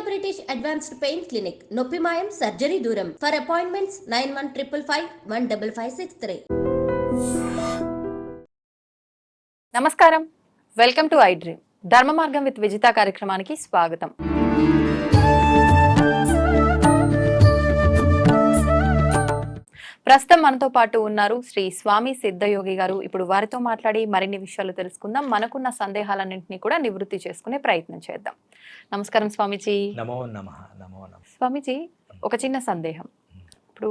British advanced pain clinic, నొప్పి మాయం, surgery దూరం. For appointments 91555563. నమస్కారం, వెల్కమ్ టు ఐ డ్రీమ్. ధర్మ మార్గం విత్ విజిత కార్యక్రమానికి స్వాగతం. ప్రస్తుతం మనతో పాటు ఉన్నారు శ్రీ స్వామి సిద్ధయోగి గారు. ఇప్పుడు వారితో మాట్లాడి మరిన్ని విషయాలు తెలుసుకుందాం. మనకున్న సందేహాలన్నింటినీ కూడా నివృత్తి చేసుకునే ప్రయత్నం చేద్దాం. నమస్కారం స్వామీజీ. నమో నమః. నమో నమః. స్వామీజీ, ఒక చిన్న సందేహం. ఇప్పుడు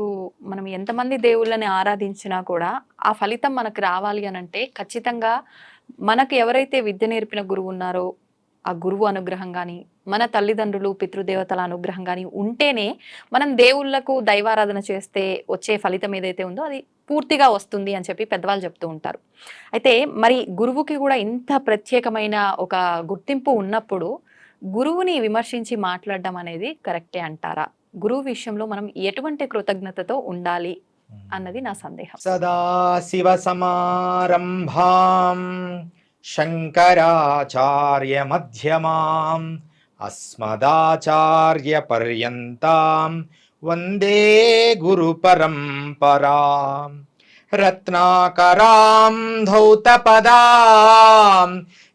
మనం ఎంతమంది దేవుళ్ళని ఆరాధించినా కూడా ఆ ఫలితం మనకు రావాలి అని అంటే ఖచ్చితంగా మనకు ఎవరైతే విద్య నేర్పిన గురువు ఉన్నారో ఆ గురువు అనుగ్రహం కానీ, మన తల్లిదండ్రులు పితృదేవతల అనుగ్రహం కానీ ఉంటేనే మనం దేవుళ్లకు దైవారాధన చేస్తే వచ్చే ఫలితం ఏదైతే ఉందో అది పూర్తిగా వస్తుంది అని చెప్పి పెద్దవాళ్ళు చెప్తూ ఉంటారు. అయితే మరి గురువుకి కూడా ఇంత ప్రత్యేకమైన ఒక గుర్తింపు ఉన్నప్పుడు గురువుని విమర్శించి మాట్లాడడం అనేది కరెక్టే అంటారా? గురువు విషయంలో మనం ఎటువంటి కృతజ్ఞతతో ఉండాలి అన్నది నా సందేహం. సదాశివ సమారంభాం శంకరాచార్య మధ్యమాం అస్మదాచార్య పర్యంతాం వందే గురు పరంపరాం రత్నాకరాం ధౌతపదాం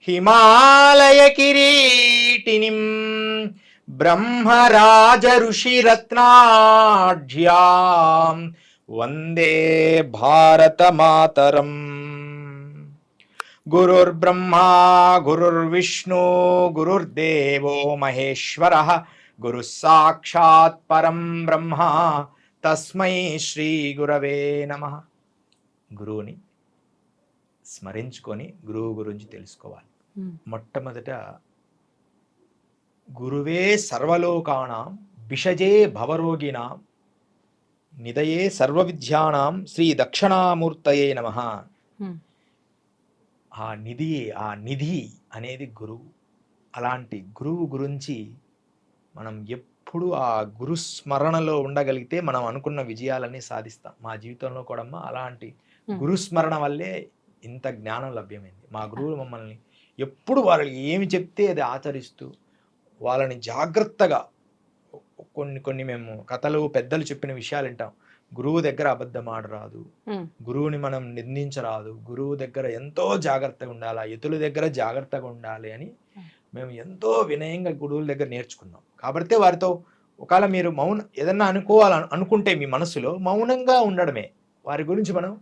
హిమాలయ కిరీటినిం బ్రహ్మరాజ ఋషి రత్నాఢ్యాం వందే భారత మాతరం. గురుర్బ్రహ్మా గురుర్విష్ణు గురుర్దేవో మహేశ్వరః గురుః సాక్షాత్ పరం బ్రహ్మ తస్మై శ్రీ గురవే నమః. గురువుని స్మరించుకొని గురువు గురించి తెలుసుకోవాలి. మొట్టమొదట గురువే సర్వలోకానాం భిషజే భవరోగిణాం నిదయే సర్వవిద్యానాం శ్రీ దక్షిణామూర్తయే నమః. ఆ నిధి అనేది గురువు. అలాంటి గురువు గురించి మనం ఎప్పుడు ఆ గురు స్మరణలో ఉండగలిగితే మనం అనుకున్న విజయాలన్నీ సాధిస్తాం. మా జీవితంలో కూడా అలాంటి గురుస్మరణ వల్లే ఇంత జ్ఞానం లభ్యమైంది. మా గురువులు మమ్మల్ని ఎప్పుడు వాళ్ళకి ఏమి చెప్తే అది ఆచరిస్తూ వాళ్ళని జాగ్రత్తగా కొన్ని మేము కథలు పెద్దలు చెప్పిన విషయాలు వింటాం. గురువు దగ్గర అబద్ధం ఆడరాదు, గురువుని మనం నిందించరాదు, గురువు దగ్గర ఎంతో జాగ్రత్తగా ఉండాలి, ఎతుల దగ్గర జాగ్రత్తగా ఉండాలి అని మేము ఎంతో వినయంగా గురువుల దగ్గర నేర్చుకున్నాం. కాబట్టి వారితో ఒకవేళ మీరు ఏదన్నా అనుకుంటే మీ మనసులో మౌనంగా ఉండడమే, వారి గురించి మనం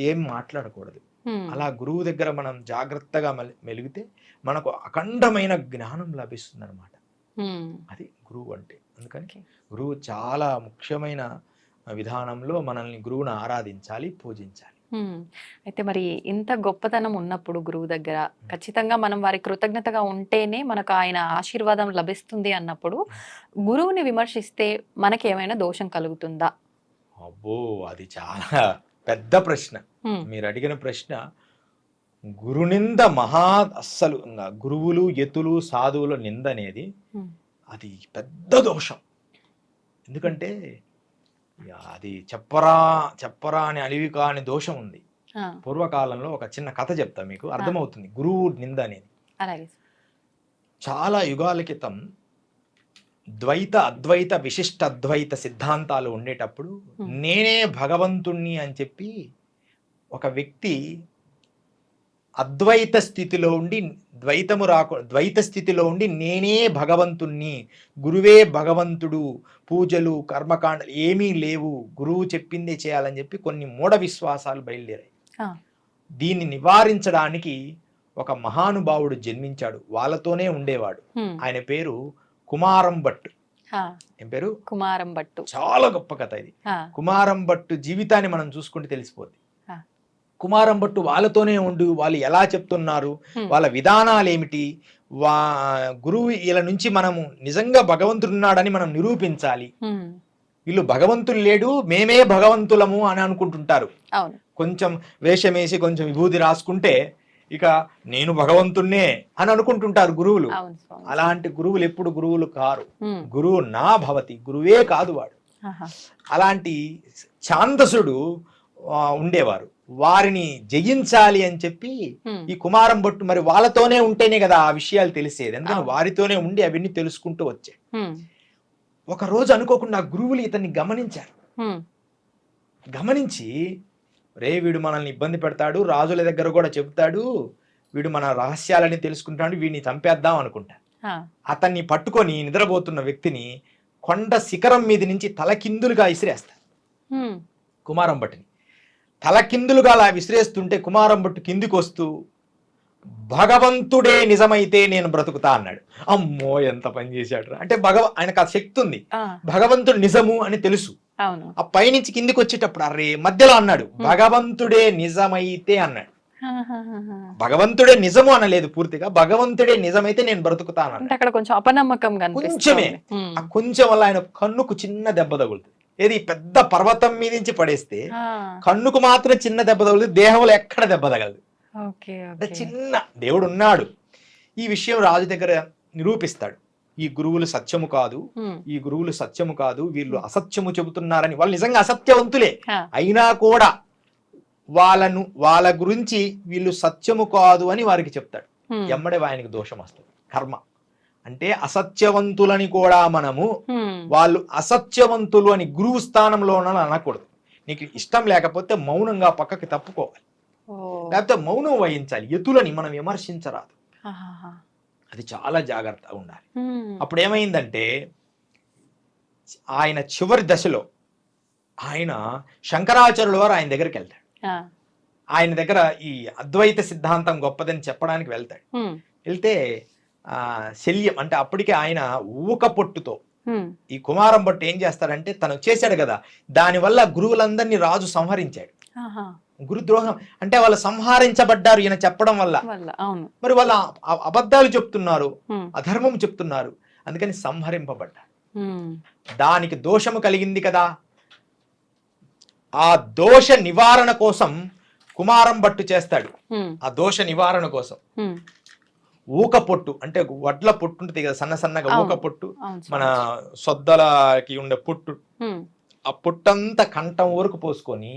ఏం మాట్లాడకూడదు. అలా గురువు దగ్గర మనం జాగ్రత్తగా మెలిగితే మనకు అఖండమైన జ్ఞానం లభిస్తుంది అనమాట. అది గురువు అంటే. అందుకని గురువు చాలా ముఖ్యమైన విధానంలో మనల్ని గురువుని ఆరాధించాలి, పూజించాలి. అయితే మరి ఇంత గొప్పతనం ఉన్నప్పుడు గురువు దగ్గర ఖచ్చితంగా మనం వారి కృతజ్ఞతగా ఉంటేనే మనకు ఆయన ఆశీర్వాదం లభిస్తుంది అన్నప్పుడు గురువుని విమర్శిస్తే మనకి ఏమైనా దోషం కలుగుతుందా? అబ్బో, అది చాలా పెద్ద ప్రశ్న. మీరు అడిగిన ప్రశ్న. గురునింద అస్సలు గురువులు యతులు సాధువుల నింద అనేది అది పెద్ద దోషం. ఎందుకంటే అది చెప్పరా అని అలివి కాని దోషం ఉంది. పూర్వకాలంలో ఒక చిన్న కథ చెప్తా, మీకు అర్థమవుతుంది గురువు నింద అనేది. చాలా యుగాల క్రితం ద్వైత అద్వైత విశిష్ట అద్వైత సిద్ధాంతాలు ఉండేటప్పుడు నేనే భగవంతుణ్ణి అని చెప్పి ఒక వ్యక్తి అద్వైత స్థితిలో ఉండి ద్వైత స్థితిలో ఉండి నేనే భగవంతుణ్ణి, గురువే భగవంతుడు, పూజలు కర్మకాండలు ఏమీ లేవు, గురువు చెప్పిందే చేయాలని చెప్పి కొన్ని మూఢ విశ్వాసాలు బయలుదేరాయి. దీన్ని నివారించడానికి ఒక మహానుభావుడు జన్మించాడు. వాళ్ళతోనే ఉండేవాడు. ఆయన పేరు కుమారం భట్టు. ఏం పేరు? కుమారం భట్టు. చాలా గొప్ప కథ ఇది. కుమారం భట్టు జీవితాన్ని మనం చూసుకుంటే తెలిసిపోద్ది. కుమారం భట్టు వాళ్ళతోనే ఉండు, వాళ్ళు ఎలా చెప్తున్నారు, వాళ్ళ విధానాలు ఏమిటి, గురువు వీళ్ళ నుంచి మనము నిజంగా భగవంతుడున్నాడని మనం నిరూపించాలి. వీళ్ళు భగవంతుడు లేడు, మేమే భగవంతులము అని అనుకుంటుంటారు. కొంచెం వేషమేసి కొంచెం విభూతి రాసుకుంటే ఇక నేను భగవంతుణ్ణే అని అనుకుంటుంటారు గురువులు. అలాంటి గురువులు ఎప్పుడు గురువులు కారు. గురువు నా భవతి, గురువే కాదు వాడు. అలాంటి ఛాందసుడు ఉండేవారు. వారిని జయించాలి అని చెప్పి ఈ కుమారం భట్టు మరి వాళ్ళతోనే ఉంటేనే కదా ఆ విషయాలు తెలిసేది, ఎందుకంటే వారితోనే ఉండి అవన్నీ తెలుసుకుంటూ వచ్చాయి. ఒక రోజు అనుకోకుండా గురువులు ఇతన్ని గమనించారు. గమనించి వీడు మనల్ని ఇబ్బంది పెడతాడు, రాజుల దగ్గర కూడా చెబుతాడు, వీడు మన రహస్యాలని తెలుసుకుంటాడు, వీడిని చంపేద్దాం అనుకుంటాడు. అతన్ని పట్టుకొని నిద్రపోతున్న వ్యక్తిని కొండ శిఖరం మీద నుంచి తలకిందులుగా విసిరేస్తారు. కుమారం భట్టుని తలకిందులుగా అలా విసిరేస్తుంటే కుమారం భట్టు కిందికి వస్తూ భగవంతుడే నిజమైతే నేను బ్రతుకుతా అన్నాడు. అమ్మో ఎంత పని చేశాడు అంటే ఆయనకు ఆ శక్తి ఉంది, భగవంతుడు నిజము అని తెలుసు. ఆ పైనుంచి కిందికి వచ్చేటప్పుడు అరే మధ్యలో అన్నాడు భగవంతుడే నిజమైతే అన్నాడు. భగవంతుడే నిజము అనలేదు పూర్తిగా, భగవంతుడే నిజమైతే నేను బ్రతుకుతా అన్నాడు. అక్కడ కొంచెం అపనమ్మకం కొంచెమే, ఆ కొంచెం వల్ల ఆయన కన్నుకు చిన్న దెబ్బ తగులుతుంది. ఏది పెద్ద పర్వతం మీద నుంచి పడేస్తే కన్నుకు మాత్రం చిన్న దెబ్బ తగులుతుంది, దేహంలో ఎక్కడ దెబ్బ తగలదు. చిన్న దేవుడు ఉన్నాడు. ఈ విషయం రాజు దగ్గర నిరూపిస్తాడు. ఈ గురువులు సత్యము కాదు, ఈ గురువులు సత్యము కాదు, వీళ్ళు అసత్యము చెబుతున్నారని. వాళ్ళు నిజంగా అసత్యవంతులే అయినా కూడా వాళ్ళ గురించి వీళ్ళు సత్యము కాదు అని వారికి చెప్తాడు. ఎమ్మడే ఆయనకి దోషం వస్తుంది. కర్మ అంటే అసత్యవంతులని కూడా మనము వాళ్ళు అసత్యవంతులు అని గురువు స్థానంలో అనకూడదు. నీకు ఇష్టం లేకపోతే మౌనంగా పక్కకి తప్పుకోవాలి, లేకపోతే మౌనం వహించాలి. ఎతులని మనం విమర్శించరాదు, అది చాలా జాగ్రత్తగా ఉండాలి. అప్పుడు ఏమైందంటే ఆయన చివరి దశలో ఆయన శంకరాచార్యుల వారు ఆయన దగ్గరికి వెళ్తాడు. ఆయన దగ్గర ఈ అద్వైత సిద్ధాంతం గొప్పదని చెప్పడానికి వెళ్తాడు. వెళ్తే శల్యం అంటే అప్పటికే ఆయన ఊక పొట్టుతో ఈ కుమారం భట్టు ఏం చేస్తాడంటే తను చేశాడు కదా, దానివల్ల గురువులందరినీ రాజు సంహరించాడు. గురుద్రోహం అంటే వాళ్ళు సంహరించబడ్డారు ఈయన చెప్పడం వల్ల. మరి వాళ్ళ అబద్ధాలు చెప్తున్నారు, అధర్మం చెప్తున్నారు, అందుకని సంహరింపబడ్డారు. దానికి దోషము కలిగింది కదా, ఆ దోష నివారణ కోసం కుమారం భట్టు చేస్తాడు. ఆ దోష నివారణ కోసం ఊక పొట్టు అంటే వడ్ల పొట్టు ఉంటుంది కదా, సన్న సన్నగా ఊక పొట్టు, మన సొద్దలకి ఉండే పొట్టు, ఆ పొట్టంతా కంఠం వరకు పోసుకొని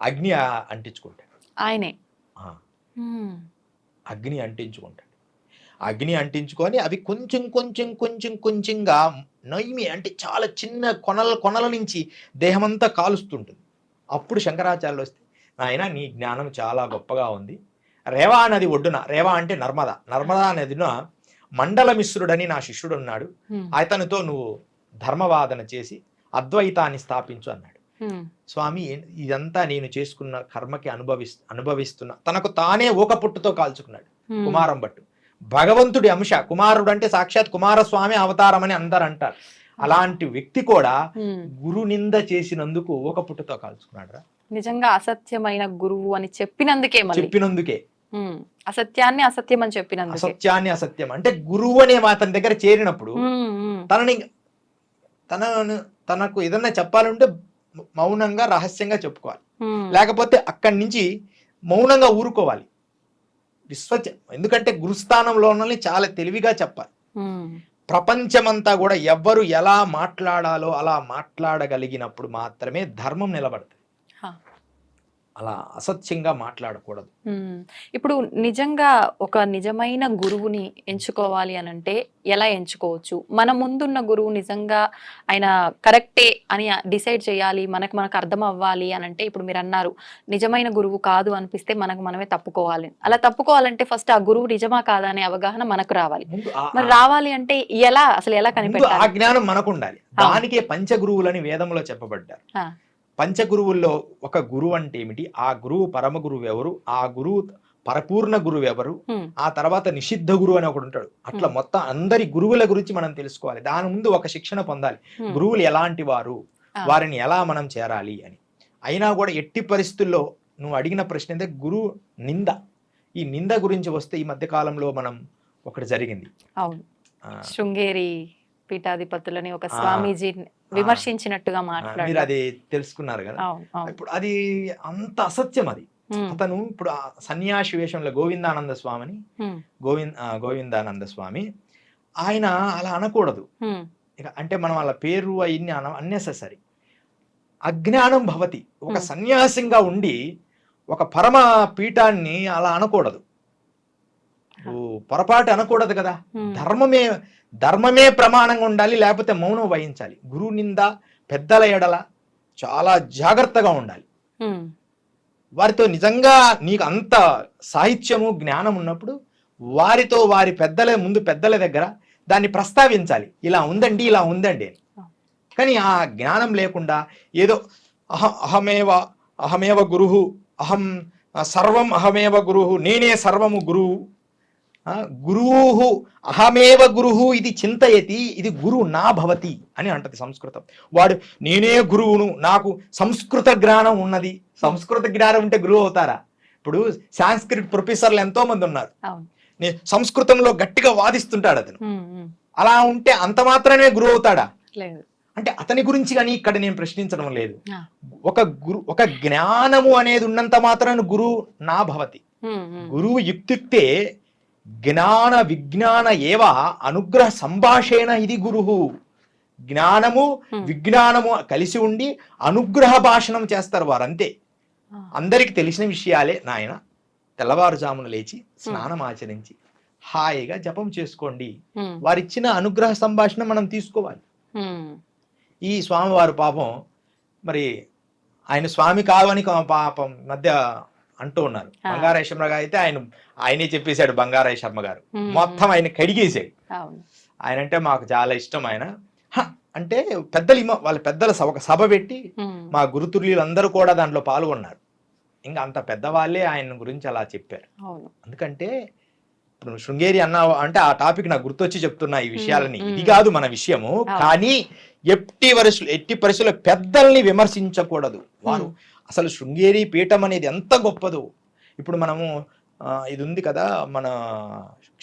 అగ్ని అంటించుకుంటాడు. ఆయనే అగ్ని అంటించుకుంటాడు. అగ్ని అంటించుకొని అవి కొంచెం కొంచెం కొంచెం కొంచెంగా నైమి అంటే చాలా చిన్న కొనల నుంచి దేహమంతా కాలుస్తుంటుంది. అప్పుడు శంకరాచార్యులు వస్తే, నాయన నీ జ్ఞానం చాలా గొప్పగా ఉంది. రేవా నది ఒడ్డున, రేవా అంటే నర్మదా నదిన మండలమిశ్రుడని నా శిష్యుడు ఉన్నాడు, అతనితో నువ్వు ధర్మవాదన చేసి అద్వైతాన్ని స్థాపించు అన్నాడు. స్వామి ఇదంతా నేను చేసుకున్న కర్మకి అనుభవిస్తున్నా. తనకు తానే ఊక పుట్టుతో కాల్చుకున్నాడు కుమారం భట్టు. భగవంతుడి అంశ, కుమారుడు అంటే సాక్షాత్ కుమారస్వామి అవతారం అని అందరు అంటారు. అలాంటి వ్యక్తి కూడా గురు నింద చేసినందుకు ఊక పుట్టుతో కాల్చుకున్నాడు. నిజంగా అసత్యమైన గురువు అని చెప్పినందుకే అసత్యాన్ని అసత్యం అని చెప్పినందుకే. అసత్యాన్ని అసత్యం అంటే గురువు అనే అతని దగ్గర చేరినప్పుడు తనకు ఏదన్నా చెప్పాలంటే మౌనంగా రహస్యంగా చెప్పుకోవాలి, లేకపోతే అక్కడి నుంచి మౌనంగా ఊరుకోవాలి. ఎందుకంటే గురుస్థానంలో చాలా తెలివిగా చెప్పాలి. ప్రపంచమంతా కూడా ఎవ్వరు ఎలా మాట్లాడాలో అలా మాట్లాడగలిగినప్పుడు మాత్రమే ధర్మం నిలబడుతుంది. అలా అసత్యంగా మాట్లాడకూడదు. ఇప్పుడు నిజంగా ఒక నిజమైన గురువుని ఎంచుకోవాలి అని అంటే ఎలా ఎంచుకోవచ్చు? మన ముందున్న గురువు నిజంగా ఆయన కరెక్టే అని డిసైడ్ చేయాలి, మనకు అర్థం అవ్వాలి అని అంటే, ఇప్పుడు మీరు అన్నారు నిజమైన గురువు కాదు అనిపిస్తే మనకు మనమే తప్పుకోవాలి. అలా తప్పుకోవాలంటే ఫస్ట్ ఆ గురువు నిజమా కాదా అనే అవగాహన మనకు రావాలి. మరి రావాలి అంటే అసలు ఎలా కనిపెట్టాలి? ఆ జ్ఞానం మనకు ఉండాలి. దానికే పంచగురువులని వేదంలో చెప్పబడ్డారు. పంచగురువుల్లో ఒక గురువు అంటే ఏమిటి, ఆ గురువు పరమ గురువు ఎవరు, ఆ గురువు పరిపూర్ణ గురువు ఎవరు, ఆ తర్వాత నిషిద్ధ గురువు అని ఒకడు ఉంటాడు. అట్లా మొత్తం అందరి గురువుల గురించి మనం తెలుసుకోవాలి. దాని ముందు ఒక శిక్షణ పొందాలి, గురువులు ఎలాంటి వారు, వారిని ఎలా మనం చేరాలి అని. అయినా కూడా ఎట్టి పరిస్థితుల్లో నువ్వు అడిగిన ప్రశ్న అయితే గురువు నింద. ఈ నింద గురించి వస్తే ఈ మధ్య కాలంలో మనం ఒకటి జరిగింది. శృంగేరి పీఠాధిపతులని ఒక స్వామీజీ విమర్శించినట్టుగా మాట్లాడారు. మీరు అది తెలుసుకున్నారు కదా. ఇప్పుడు అది అంత అసత్యం. అది అతను ఇప్పుడు సన్యాసి వేషంలో గోవిందానంద స్వామిని గోవిందానంద స్వామి ఆయన అలా అనకూడదు. అంటే మనం వాళ్ళ పేరు అవన్నీ అన్నెసెసరీ. అజ్ఞానం భవతి. ఒక సన్యాసింగా ఉండి ఒక పరమ పీఠాన్ని అలా అనకూడదు, పొరపాటు అనకూడదు కదా. ధర్మమే ప్రమాణంగా ఉండాలి, లేకపోతే మౌనం వహించాలి. గురువు నింద, పెద్దల ఎడల చాలా జాగ్రత్తగా ఉండాలి. వారితో నిజంగా నీకు అంత సాహిత్యము జ్ఞానం ఉన్నప్పుడు వారితో వారి పెద్దల దగ్గర దాన్ని ప్రస్తావించాలి, ఇలా ఉందండి ఇలా ఉందండి అని. కానీ ఆ జ్ఞానం లేకుండా ఏదో అహమేవ గురువు, సర్వం అహమేవ గురువు, నేనే సర్వము గురువు, గురువు అహమేవ గురువు ఇది చింతయతి, ఇది గురువు నా భవతి అని అంటది సంస్కృతం. వాడు నేనే గురువును, నాకు సంస్కృత జ్ఞానం ఉన్నది. సంస్కృత జ్ఞానం ఉంటే గురువు అవుతారా? ఇప్పుడు సాంస్క్రిట్ ప్రొఫెసర్లు ఎంతో మంది ఉన్నారు, సంస్కృతంలో గట్టిగా వాదిస్తుంటాడు అతను. అలా ఉంటే అంత మాత్రమే గురువు అవుతాడా? అంటే అతని గురించి కానీ ఇక్కడ నేను ప్రశ్నించడం లేదు. ఒక జ్ఞానము అనేది ఉన్నంత మాత్రాన గురువు నా భవతి. గురువు యుక్తిక్తే జ్ఞాన విజ్ఞాన ఏవ అనుగ్రహ సంభాషేణ ఇది గురువు. జ్ఞానము విజ్ఞానము కలిసి ఉండి అనుగ్రహ భాషణం చేస్తారు వారు, అంతే. అందరికి తెలిసిన విషయాలే నాయన. తెల్లవారుజామున లేచి స్నానం ఆచరించి హాయిగా జపం చేసుకోండి. వారిచ్చిన అనుగ్రహ సంభాషణ మనం తీసుకోవాలి. ఈ స్వామివారు పాపం మరి ఆయన స్వామి కావని పాపం మధ్య అంటూ ఉన్నారు. బంగారాయ శర్మ గారు అయితే ఆయనే చెప్పేశాడు. బంగారాయ శర్మ గారు మొత్తం ఆయన కడిగేసాడు. ఆయన అంటే మాకు చాలా ఇష్టం. ఆయన అంటే వాళ్ళ పెద్దల ఒక సభ పెట్టి మా గురుతుల్యులందరూ కూడా దాంట్లో పాల్గొన్నారు. ఇంకా అంత పెద్దవాళ్ళే ఆయన గురించి అలా చెప్పారు. ఎందుకంటే ఇప్పుడు శృంగేరి అన్నావు అంటే ఆ టాపిక్ నాకు గుర్తొచ్చి చెప్తున్నా ఈ విషయాలని. ఇది కాదు మన విషయము, కానీ ఎట్టి పరిస్థితుల్లో పెద్దల్ని విమర్శించకూడదు. వారు అసలు శృంగేరి పీఠం అనేది ఎంత గొప్పదో. ఇప్పుడు మనము ఇది ఉంది కదా, మన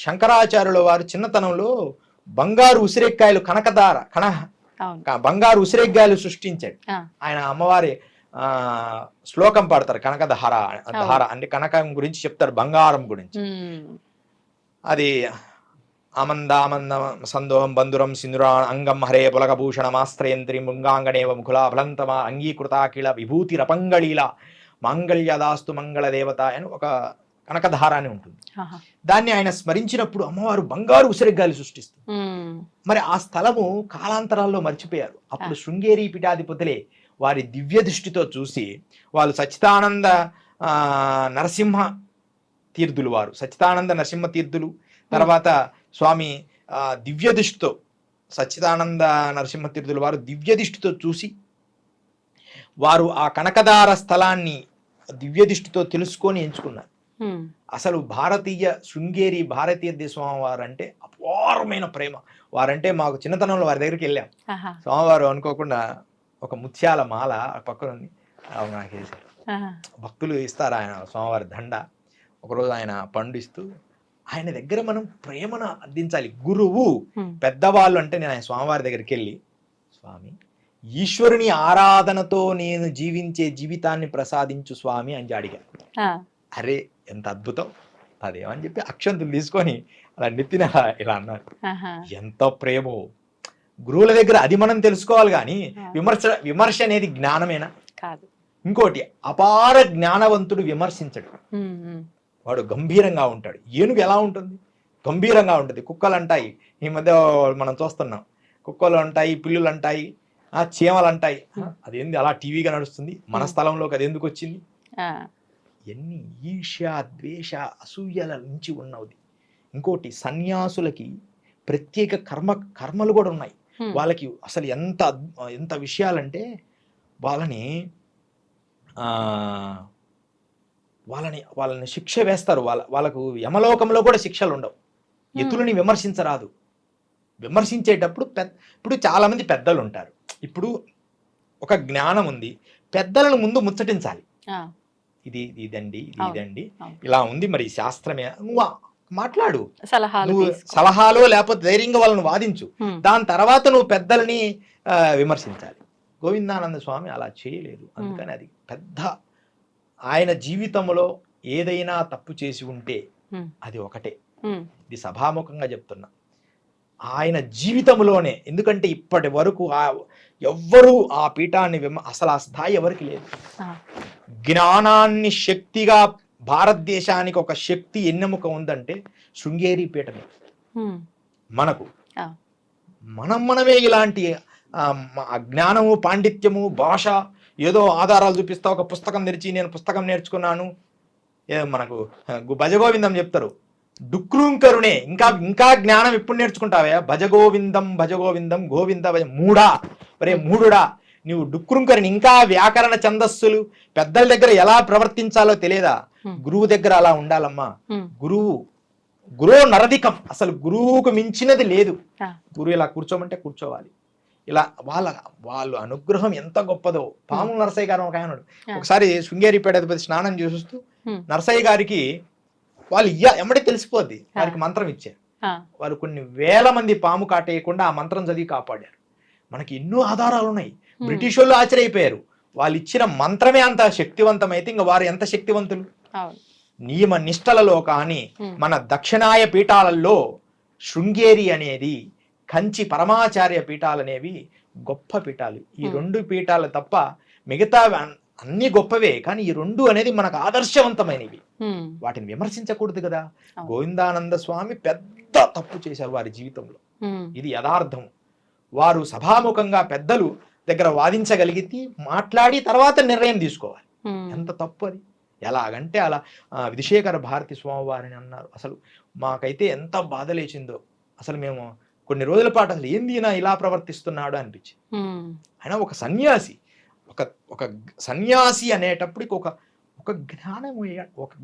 శంకరాచార్యుల వారు చిన్నతనంలో బంగారు ఉసిరెక్కాయలు బంగారు ఉసిరెక్కాయలు సృష్టించాడు. ఆయన అమ్మవారి శ్లోకం పాడతారు, కనకధార అంటే కనకం గురించి చెప్తారు, బంగారం గురించి. అది ఆమందామంద సందోహం బంధురం సింధురా అంగం హరే పులకభూషణమాస్త్రయంత్రి మృంగాంగణేవ ముఖులా ఫలంతమా అంగీకృతాకిల విభూతి రపంగళీల మాంగళ్యదాస్తు మంగళ దేవత అని ఒక కనకధార అని ఉంటుంది. దాన్ని ఆయన స్మరించినప్పుడు అమ్మవారు బంగారు ఉసిరిగాలి సృష్టిస్తుంది. మరి ఆ స్థలము కాలాంతరాల్లో మర్చిపోయారు. అప్పుడు శృంగేరి పీఠాధిపతులే వారి దివ్య దృష్టితో చూసి వాళ్ళు సచ్చిదానంద నరసింహ తీర్థులు, వారు సచ్చిదానంద నరసింహ తీర్థులు, తర్వాత స్వామి దివ్య దృష్టితో సచ్చిదానంద నరసింహ తీర్థులు వారు దివ్య దృష్టితో చూసి వారు ఆ కనకదార స్థలాన్ని దివ్య దృష్టితో తెలుసుకొని ఎంచుకున్నారు. అసలు శృంగేరి భారతీయ స్వామి వారు అంటే అపారమైన ప్రేమ. వారంటే మాకు చిన్నతనంలో వారి దగ్గరికి వెళ్ళాం. స్వామివారు అనుకోకుండా ఒక ముత్యాల మాల పక్కన ఉంది, నాకు వేశారు. భక్తులు ఇస్తారు ఆయన స్వామివారి దండ. ఒకరోజు ఆయన పండిస్తూ ఆయన దగ్గర మనం ప్రేమను అందించాలి. గురువు పెద్దవాళ్ళు అంటే నేను ఆయన స్వామివారి దగ్గరికి వెళ్ళి, స్వామి ఈశ్వరుని ఆరాధనతో నేను జీవించే జీవితాన్ని ప్రసాదించు స్వామి అని అడిగాను. అరే ఎంత అద్భుతం అదేమని చెప్పి అక్షంతులు తీసుకొని అలా నెత్తిన ఇలా అన్నారు. ఎంత ప్రేమో గురువుల దగ్గర. అది మనం తెలుసుకోవాలి. కానీ విమర్శ అనేది జ్ఞానమేనా? కాదు. ఇంకోటి, అపార జ్ఞానవంతుడు విమర్శించడు, వాడు గంభీరంగా ఉంటాడు. ఏనుగు ఎలా ఉంటుంది? గంభీరంగా ఉంటుంది. కుక్కలు అంటాయి, ఈ మధ్య మనం చూస్తున్నాం, కుక్కలు అంటాయి, పిల్లులు అంటాయి, చీమలు అంటాయి. అదేంది అలా టీవీగా నడుస్తుంది? మన స్థలంలోకి అది ఎందుకు వచ్చింది? ఎన్ని ఈర్ష్య, ద్వేష, అసూయల నుంచి ఉన్నది. ఇంకోటి, సన్యాసులకి ప్రత్యేక కర్మలు కూడా ఉన్నాయి. వాళ్ళకి అసలు ఎంత విషయాలంటే వాళ్ళని శిక్ష వేస్తారు. వాళ్ళకు యమలోకంలో కూడా శిక్షలు ఉండవు. ఎతులని విమర్శించరాదు. విమర్శించేటప్పుడు ఇప్పుడు చాలా మంది పెద్దలు ఉంటారు. ఇప్పుడు ఒక జ్ఞానం ఉంది, పెద్దలను ముందు ముచ్చటించాలి. ఇదండి ఇలా ఉంది, మరి శాస్త్రమే, నువ్వు మాట్లాడు, సలహాలో లేకపోతే ధైర్యంగా వాళ్ళని వాదించు. దాని తర్వాత నువ్వు పెద్దలని విమర్శించాలి. గోవిందానంద స్వామి అలా చేయలేదు. అందుకని అది పెద్ద, ఆయన జీవితంలో ఏదైనా తప్పు చేసి ఉంటే అది ఒకటే. ఇది సభాముఖంగా చెప్తున్నా. ఆయన జీవితంలోనే, ఎందుకంటే ఇప్పటి వరకు ఎవ్వరూ ఆ పీఠాన్ని అసలు ఆ స్థాయి ఎవరికి లేదు. జ్ఞానాన్ని శక్తిగా భారతదేశానికి ఒక శక్తి ఎన్నెముక ఉందంటే శృంగేరి పీఠమే. మనకు మనమే ఇలాంటి జ్ఞానము, పాండిత్యము, భాష ఏదో ఆధారాలు చూపిస్తా ఒక పుస్తకం తెరిచి నేను పుస్తకం నేర్చుకున్నాను, మనకు భజగోవిందం చెప్తారు, డుక్రూంకరునే ఇంకా జ్ఞానం ఎప్పుడు నేర్చుకుంటావే, భజగోవిందం భజగోవిందం గోవింద భజ మూడా, ఒరే మూడుడా, నువ్వు డుక్రుంకరిని ఇంకా వ్యాకరణ ఛందస్సులు పెద్దల దగ్గర ఎలా ప్రవర్తించాలో తెలియదా? గురువు దగ్గర అలా ఉండాలమ్మా. గురువు నరధికం, అసలు గురువుకు మించినది లేదు. గురువు ఇలా కూర్చోమంటే కూర్చోవాలి. ఇలా వాళ్ళు అనుగ్రహం ఎంత గొప్పదో. పాముల నరసయ్య గారు ఒక ఆయన ఒకసారి శృంగేరిపేట అధిపతి స్నానం చేస్తూ నరసయ్య గారికి వాళ్ళు ఎమ్మడే తెలిసిపోద్ది, వారికి మంత్రం ఇచ్చారు. వాళ్ళు కొన్ని వేల మంది పాము కాటేయకుండా ఆ మంత్రం చదివి కాపాడారు. మనకి ఎన్నో ఆధారాలు ఉన్నాయి. బ్రిటిష్ వాళ్ళు ఆశ్చర్యపోయారు, వాళ్ళు ఇచ్చిన మంత్రమే అంత శక్తివంతమైతే ఇంకా వారు ఎంత శక్తివంతులు. నియమ నిష్టలలో కానీ మన దక్షిణాయ పీఠాలలో శృంగేరి అనేది, కంచి పరమాచార్య పీఠాలు అనేవి గొప్ప పీఠాలు. ఈ రెండు పీఠాలు తప్ప మిగతా అన్ని గొప్పవే, కానీ ఈ రెండు అనేది మనకు ఆదర్శవంతమైనవి. వాటిని విమర్శించకూడదు కదా. గోవిందానంద స్వామి పెద్ద తప్పు చేశారు వారి జీవితంలో, ఇది యథార్థం. వారు సభాముఖంగా పెద్దలు దగ్గర వాదించగలిగితే మాట్లాడి తర్వాత నిర్ణయం తీసుకోవాలి. ఎంత తప్పు అది. ఎలాగంటే అలా విధుశేఖర భారతి స్వామి వారిని అన్నారు. అసలు మాకైతే ఎంత బాధ లేచిందో. అసలు మేము కొన్ని రోజుల పాటు అసలు ఏంది నా ఇలా ప్రవర్తిస్తున్నాడు అనిపించింది. ఆయన ఒక సన్యాసి, ఒక సన్యాసి అనేటప్పటికి ఒక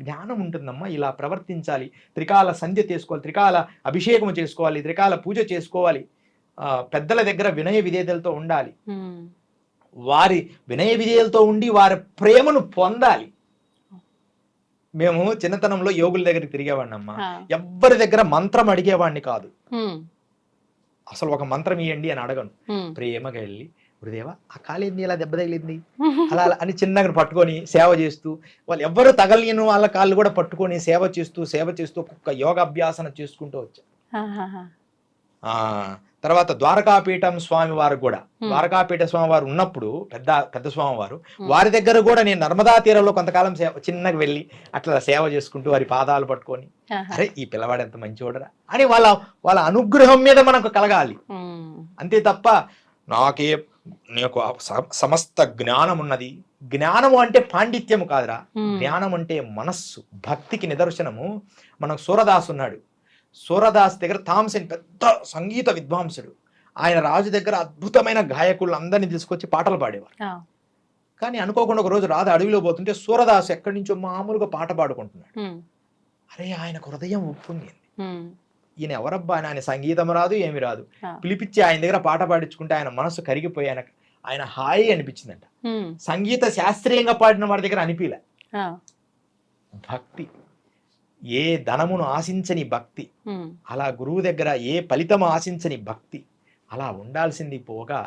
జ్ఞానం ఉంటుందమ్మా. ఇలా ప్రవర్తించాలి, త్రికాల సంధ్య చేసుకోవాలి, త్రికాల అభిషేకం చేసుకోవాలి, త్రికాల పూజ చేసుకోవాలి, పెద్దల దగ్గర వినయ విధేయతలతో ఉండాలి, వారి వినయ విధేయతలతో ఉండి వారి ప్రేమను పొందాలి. మేము చిన్నతనంలో యోగుల దగ్గరికి తిరిగేవాడిని అమ్మా. ఎవ్వరి దగ్గర మంత్రం అడిగేవాడిని కాదు. అసలు ఒక మంత్రం ఇవ్వండి అని అడగను. ప్రేమగా వెళ్ళి, గురుదేవా ఆ కాలేంది ఇలా దెబ్బ తగిలింది అలా అని చిన్నగా పట్టుకొని సేవ చేస్తూ, వాళ్ళు ఎవ్వరు తగలిన వాళ్ళ కాళ్ళు కూడా పట్టుకొని సేవ చేస్తూ ఒక్కొక్క యోగాభ్యాసన చేసుకుంటూ వచ్చారు. తర్వాత ద్వారకాపీఠం స్వామి వారు కూడా, ద్వారకాపీఠ స్వామి వారు ఉన్నప్పుడు పెద్ద స్వామి వారు, వారి దగ్గర కూడా నేను నర్మదా తీరంలో కొంతకాలం చిన్నగా వెళ్ళి అట్లా సేవ చేసుకుంటూ వారి పాదాలు పట్టుకొని, అరే ఈ పిల్లవాడు ఎంత మంచివాడరా అని వాళ్ళ అనుగ్రహం మీద మనకు కలగాలి. అంతే తప్ప నాకు సమస్త జ్ఞానం ఉన్నది. జ్ఞానము అంటే పాండిత్యము కాదురా, జ్ఞానం అంటే మనస్సు, భక్తికి నిదర్శనము. మనకు సూరదాస్ ఉన్నాడు. సూరదాస్ దగ్గర థామ్సన్ పెద్ద సంగీత విద్వాంసుడు. ఆయన రాజు దగ్గర అద్భుతమైన గాయకులు అందరినీ తీసుకొచ్చి పాటలు పాడేవారు. కానీ అనుకోకుండా ఒక రోజు రాజు అడవిలో పోతుంటే సూరదాస్ ఎక్కడి నుంచో మామూలుగా పాట పాడుకుంటున్నాడు. అరే ఆయనకు హృదయం ఉప్పొంగింది. ఈయన ఎవరబ్బా, ఆయన సంగీతం రాదు ఏమి రాదు, పిలిపించి ఆయన దగ్గర పాట పాడించుకుంటే ఆయన మనసు కరిగిపోయి ఆయన హాయి అనిపించిందంట. సంగీత శాస్త్రీయంగా పాడిన వాడి దగ్గర అనిపిలే. భక్తి, ఏ ధనమును ఆశించని భక్తి, అలా గురువు దగ్గర ఏ ఫలితం ఆశించని భక్తి, అలా ఉండాల్సింది. పోగా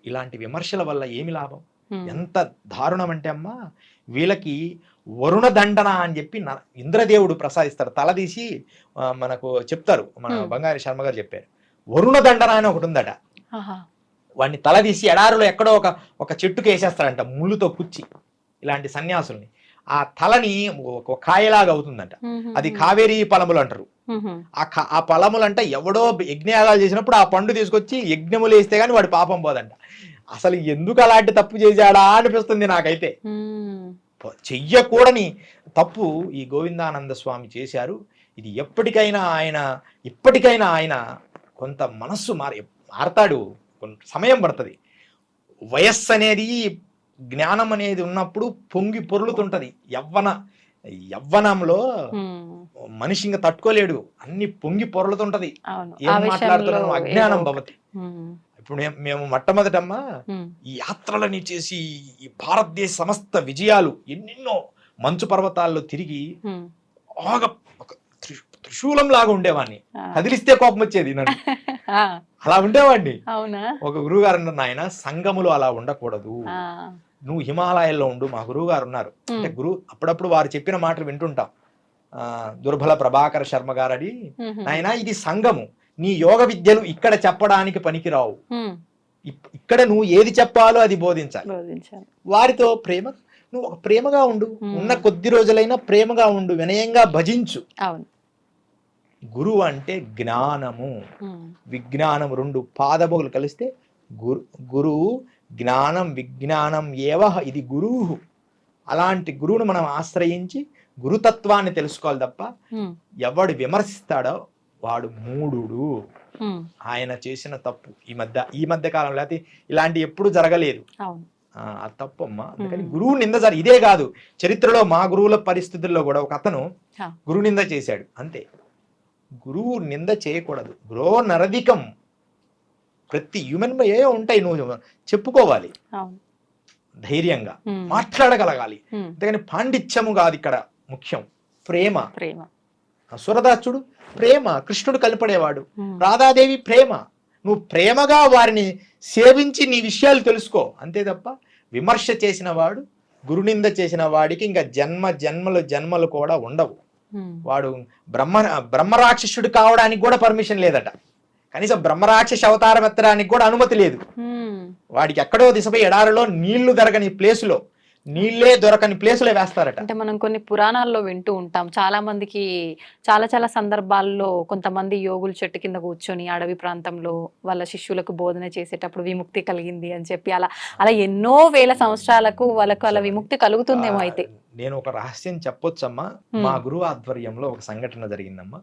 ఇలాంటి విమర్శల వల్ల ఏమి లాభం? ఎంత దారుణం అంటే అమ్మా, వీళ్ళకి వరుణ దండన అని చెప్పి ఇంద్రదేవుడు ప్రసాదిస్తారు. తలదీసి మనకు చెప్తారు, మన బంగారి శర్మ గారు చెప్పారు. వరుణ దండన అని ఒకటి ఉందట. వాడిని తలదీసి ఎడారిలో ఎక్కడో ఒక చెట్టుకు వేసేస్తాడంట ముళ్ళుతో కుచ్చి. ఇలాంటి సన్యాసుల్ని ఆ తలని ఒక కాయలాగా అవుతుందంట. అది కావేరీ ఫలములు అంటారు. ఆ ఫలములంట ఎవడో యజ్ఞయాగాలు చేసినప్పుడు ఆ పండు తీసుకొచ్చి యజ్ఞములు వేస్తే గానీ వాడి పాపం పోదంట. అసలు ఎందుకు అలాంటి తప్పు చేశాడా అనిపిస్తుంది నాకైతే. చెయ్యకూడని తప్పు ఈ గోవిందానంద స్వామి చేశారు. ఇది ఇప్పటికైనా ఆయన కొంత మనస్సు మారతాడు. కొంత సమయం పడుతుంది. వయస్సు అనేది, జ్ఞానం అనేది ఉన్నప్పుడు పొంగి పొర్లుతుంటది. యవ్వనంలో మనిషి ఇంకా తట్టుకోలేడు, అన్ని పొంగి పొర్లుతుంటది. ఏం మాట్లాడుతున్నాను, అజ్ఞానం భవతి. ఇప్పుడు మేము మొట్టమొదటమ్మా ఈ యాత్రలని చేసి ఈ భారతదేశ సమస్త విజయాలు ఎన్నెన్నో మంచు పర్వతాల్లో తిరిగి త్రిశూలం లాగా ఉండేవాడిని. కదిలిస్తే కోపం వచ్చేది నన్ను. అలా ఉండేవాడిని. ఒక గురువు గారు అన్నారు, నాయన సంఘములు అలా ఉండకూడదు, నువ్వు హిమాలయాల్లో ఉండు. మా గురువు గారు ఉన్నారు. అంటే అప్పుడప్పుడు వారు చెప్పిన మాటలు వింటుంటాం. దుర్బల ప్రభాకర శర్మ గారని, నాయన ఇది సంఘము, నీ యోగ విద్యలు ఇక్కడ చెప్పడానికి పనికిరావు, ఇక్కడ నువ్వు ఏది చెప్పాలో అది బోధించాలి. వారితో నువ్వు ఒక ప్రేమగా ఉండు, Hmm. ఉన్న కొద్ది రోజులైనా ప్రేమగా ఉండు, వినయంగా భజించు. అవును. గురువు అంటే జ్ఞానము, Hmm. విజ్ఞానం, రెండు పాదములు కలిస్తే గురువు, జ్ఞానం విజ్ఞానం ఏవ ఇది గురువు. అలాంటి గురువును మనం ఆశ్రయించి గురుతత్వాన్ని తెలుసుకోవాలి తప్ప Hmm. ఎవడు విమర్శిస్తాడో వాడు మూఢుడు. Hmm. ఆయన చేసిన తప్పు ఈ మధ్య కాలంలో అయితే ఇలాంటి ఎప్పుడు జరగలేదు. అవును. ఆ తప్పు అమ్మా. అందుకని Hmm. గురువు నింద ఇదే కాదు, చరిత్రలో మా గురువుల పరిస్థితుల్లో కూడా ఒక అతను Ha. గురు నింద చేశాడు అంతే. గురువు నింద చేయకూడదు. గురో నరధికం. ప్రతి హ్యూమన్ ఏ ఉంటాయి, నువ్వు చెప్పుకోవాలి అవును. ధైర్యంగా, Hmm. మాట్లాడగలగాలి. Hmm. అంతేగాని పాండిత్యము కాదు ఇక్కడ ముఖ్యం, ప్రేమ. ప్రేమ. సురదాసుడు ప్రేమ, కృష్ణుడు కలిపడేవాడు, Hmm. రాధాదేవి ప్రేమ. నువ్వు ప్రేమగా వారిని సేవించి నీ విషయాలు తెలుసుకో అంతే తప్ప విమర్శ చేసిన వాడు, గురునింద చేసిన వాడికి ఇంకా జన్మలు కూడా ఉండవు. Hmm. వాడు బ్రహ్మరాక్షసుడు కావడానికి కూడా పర్మిషన్ లేదట, కనీసం బ్రహ్మరాక్షస అవతారం ఎత్తడానికి కూడా అనుమతి లేదు. Hmm. వాడికి ఎక్కడో దిశపై ఎడారిలో నీళ్లు దొరకని ప్లేసులో, నీళ్లే దొరకని ప్లేసులో వేస్తారట. అంటే మనం కొన్ని పురాణాల్లో వింటూ ఉంటాం, చాలా మందికి చాలా సందర్భాల్లో కొంతమంది యోగులు చెట్టు కింద కూర్చొని అడవి ప్రాంతంలో వాళ్ళ శిష్యులకు బోధన చేసేటప్పుడు విముక్తి కలిగింది అని చెప్పి అలా ఎన్నో వేల సంవత్సరాలకు వాళ్ళకు అలా విముక్తి కలుగుతుందేమో. అయితే నేను ఒక రహస్యం చెప్పొచ్చమ్మా. మా గురువు ఆధ్వర్యంలో ఒక సంఘటన జరిగిందమ్మా.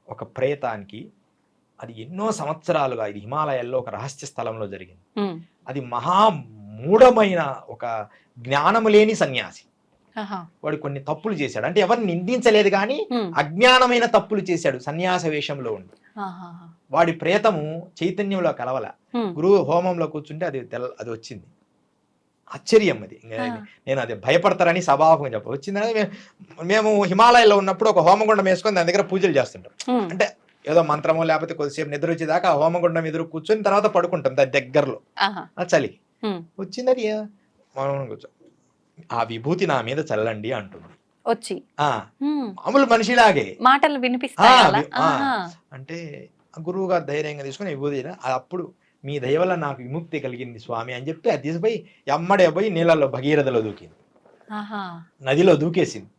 ఒక ప్రేతానికి, అది ఎన్నో సంవత్సరాలుగా, ఇది హిమాలయాల్లో ఒక రహస్య స్థలంలో జరిగింది. అది మహా మూఢమైన ఒక జ్ఞానము లేని సన్యాసి. వాడు కొన్ని తప్పులు చేశాడు, అంటే ఎవరిని నిందించలేదు కానీ అజ్ఞానమైన తప్పులు చేశాడు సన్యాస వేషంలో ఉండి. వాడి ప్రేతము చైతన్యంలో కలవల. గురువు హోమంలో కూర్చుంటే అది వచ్చింది. ఆశ్చర్యం అది. నేను అది భయపడతారని సభాముఖంగా చెప్ప వచ్చిందని. మేము హిమాలయాల్లో ఉన్నప్పుడు ఒక హోమగుండం వేసుకొని దాని దగ్గర పూజలు చేస్తుంటాం. అంటే ఏదో మంత్రమో లేకపోతే కొద్దిసేపు నిద్ర వచ్చేదాకా హోమగుండం ఎదురు కూర్చొని తర్వాత పడుకుంటాం దాని దగ్గరలో చలికి. వచ్చిందని మనం కూర్చో, ఆ విభూతి నా మీద చల్లండి అంటుంది వచ్చి. మామూలు మనిషిలాగే మాటలు వినిపిస్తాయి. అంటే గురువు గారు ధైర్యంగా తీసుకుని విభూతి, అప్పుడు మీ దయ వల్ల నాకు విముక్తి కలిగింది స్వామి అని చెప్పి అది తీసిపోయి ఎమ్మడే పోయి నీళ్ళల్లో భగీరథలో దూకింది, నదిలో దూకేసింది.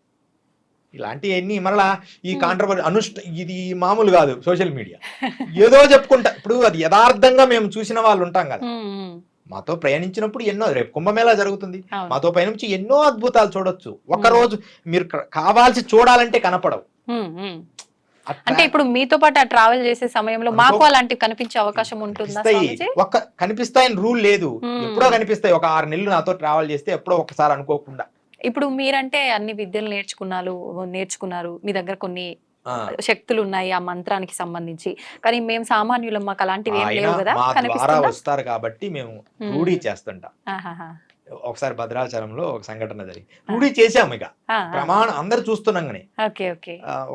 ఇలాంటివన్నీ మరలా ఈ కాంట్రవర్సీ ఇది మామూలు కాదు. సోషల్ మీడియా ఏదో చెప్పుకుంటా. ఇప్పుడు అది యథార్థంగా మేము చూసిన వాళ్ళు ఉంటాం కదా, మాతో ప్రయాణించినప్పుడు ఎన్నో, రేపు కుంభమేళా జరుగుతుంది, మాతో పయనించి ఎన్నో అద్భుతాలు చూడొచ్చు. ఒక్కరోజు మీరు కావాల్సి చూడాలంటే కనపడవు. అంటే ఇప్పుడు మీతో పాటు ట్రావెల్ చేసే సమయంలో మాకు అలాంటివి కనిపించే అవకాశం ఉంటుందా? కనిపిస్తాయని రూల్ లేదు, ఎప్పుడో కనిపిస్తాయి. ఒక 6 నెలలు నాతో ట్రావెల్ చేస్తే ఎప్పుడో ఒకసారి అనుకోకుండా. ఇప్పుడు మీరంటే అన్ని విద్యలు నేర్చుకున్నారు, మీ దగ్గర కొన్ని శక్తులు ఉన్నాయి ఆ మంత్రానికి సంబంధించి, కానీ మేము సామాన్యులం, మాకు అలాంటివి ఏం లేవు కదా. వస్తారు కాబట్టి మేము రూఢీ చేస్తుంటాం. ఒకసారి భద్రాచలంలో ఒక సంఘటన జరిగింది, రూఢీ చేసాము. ఇక ప్రమాణం అందరు చూస్తున్నాగానే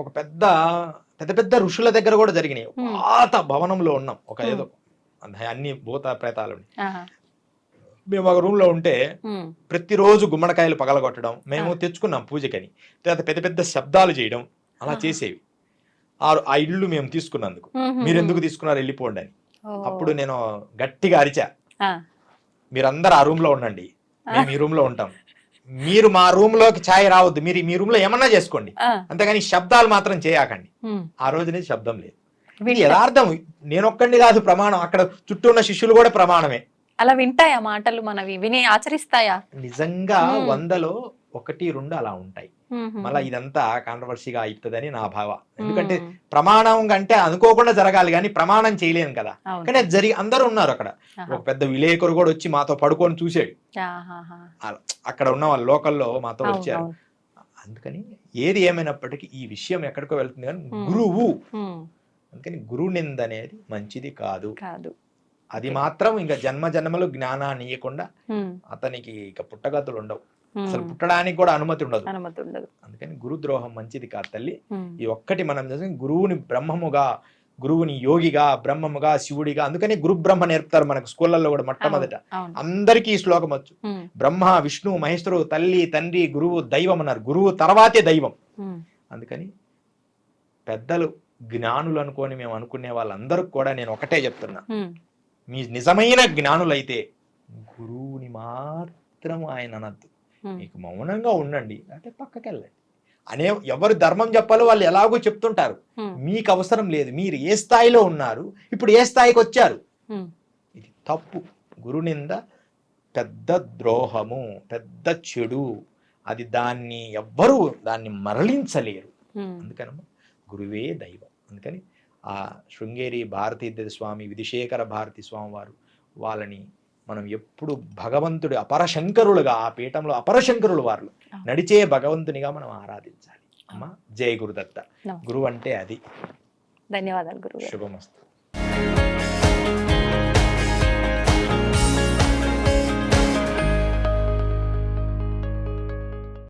ఒక పెద్ద ఋషుల దగ్గర కూడా జరిగినాయి. పాత భవనంలో ఉన్నాం, ఒక ఏదో అన్ని భూత ప్రేతాలు. మేము ఒక రూమ్ లో ఉంటే ప్రతిరోజు గుమ్మడికాయలు పగలగొట్టడం, మేము తెచ్చుకున్నాం పూజకని, పెద్ద పెద్ద శబ్దాలు చేయడం అలా చేసేవి. ఆ ఇల్లు మేము తీసుకున్నందుకు మీరు ఎందుకు తీసుకున్నారు వెళ్ళిపోండి అని. అప్పుడు నేను గట్టిగా అరిచా, మీరందరూ ఆ రూమ్ లో ఉండండి, మేము ఈ రూమ్ లో ఉంటాం, మీరు మా రూమ్ లోకి ఛాయ్ రావద్దు, మీరు మీ రూమ్ లో ఏమన్నా చేసుకోండి, అంతేగాని శబ్దాలు మాత్రం చేయకండి. ఆ రోజు నుంచి శబ్దం లేదు. యథార్థం, నేనొక్కడిని కాదు ప్రమాణం, అక్కడ చుట్టూ ఉన్న శిష్యులు కూడా ప్రమాణమే. అలా వింటాయా మాటలు, మనవి విని ఆచరిస్తాయా? నిజంగా 100లో 1-2 అలా ఉంటాయి. మళ్ళీ ఇదంతా కాంట్రవర్సీగా అవుతుందని నా భావ. ఎందుకంటే ప్రమాణం కంటే అనుకోకుండా జరగాలి కానీ ప్రమాణం చేయలేను కదా. కానీ అది అందరూ ఉన్నారు అక్కడ. ఒక పెద్ద విలేకరు కూడా వచ్చి మాతో పడుకొని చూసాడు, అక్కడ ఉన్న వాళ్ళ లోకల్లో మాతో వచ్చారు. అందుకని ఏది ఏమైనప్పటికీ ఈ విషయం ఎక్కడికో వెళ్తుంది కానీ గురువు, అందుకని గురు నింద అనేది మంచిది కాదు. అది మాత్రం ఇంకా జన్మలు జ్ఞానాన్ని ఇవ్వకుండా అతనికి ఇక పుట్టగతులు ఉండవు, అసలు పుట్టడానికి కూడా అనుమతి ఉండదు. అందుకని గురుద్రోహం మంచిది కాదు తల్లి. ఈ ఒక్కటి మనం గురువుని బ్రహ్మముగా, గురువుని యోగిగా, బ్రహ్మముగా, శివుడిగా. అందుకని గురు బ్రహ్మ నేర్పుతారు మనకు స్కూళ్ళల్లో కూడా. మొట్టమొదట అందరికీ ఈ శ్లోకం వచ్చు, బ్రహ్మ విష్ణు మహేశ్వరుడు, తల్లి తండ్రి గురువు దైవం అన్నారు, గురువు తర్వాతే దైవం. అందుకని పెద్దలు జ్ఞానులు అనుకొని మేము అనుకునే వాళ్ళందరూ కూడా నేను ఒకటే చెప్తున్నా, మీ నిజమైన జ్ఞానులైతే గురువుని మాత్రం ఆయన అనద్దు. మీకు మౌనంగా ఉండండి అంటే పక్కకి వెళ్ళండి అనే ఎవరు ధర్మం చెప్పాలో వాళ్ళు ఎలాగో చెప్తుంటారు. మీకు అవసరం లేదు. మీరు ఏ స్థాయిలో ఉన్నారు, ఇప్పుడు ఏ స్థాయికి వచ్చారు, ఇది తప్పు. గురునింద పెద్ద ద్రోహము, పెద్ద చెడు. అది దాన్ని ఎవ్వరూ దాన్ని మరలించలేరు. అందుకనమ్మా గురువే దైవం. అందుకని ఆ శృంగేరి భారతీదేవి స్వామి, విధిశేఖర భారతి స్వామి వారు, వాళ్ళని మనం ఎప్పుడు భగవంతుడి అపరశంకరులుగా, ఆ పీఠంలో అపరశంకరులు వారు నడిచే భగవంతునిగా మనం ఆరాధించాలి. అమ్మా జయ గురుదత్త. గురువు అంటే అది. ధన్యవాదాలు గురువు. శుభమస్తు.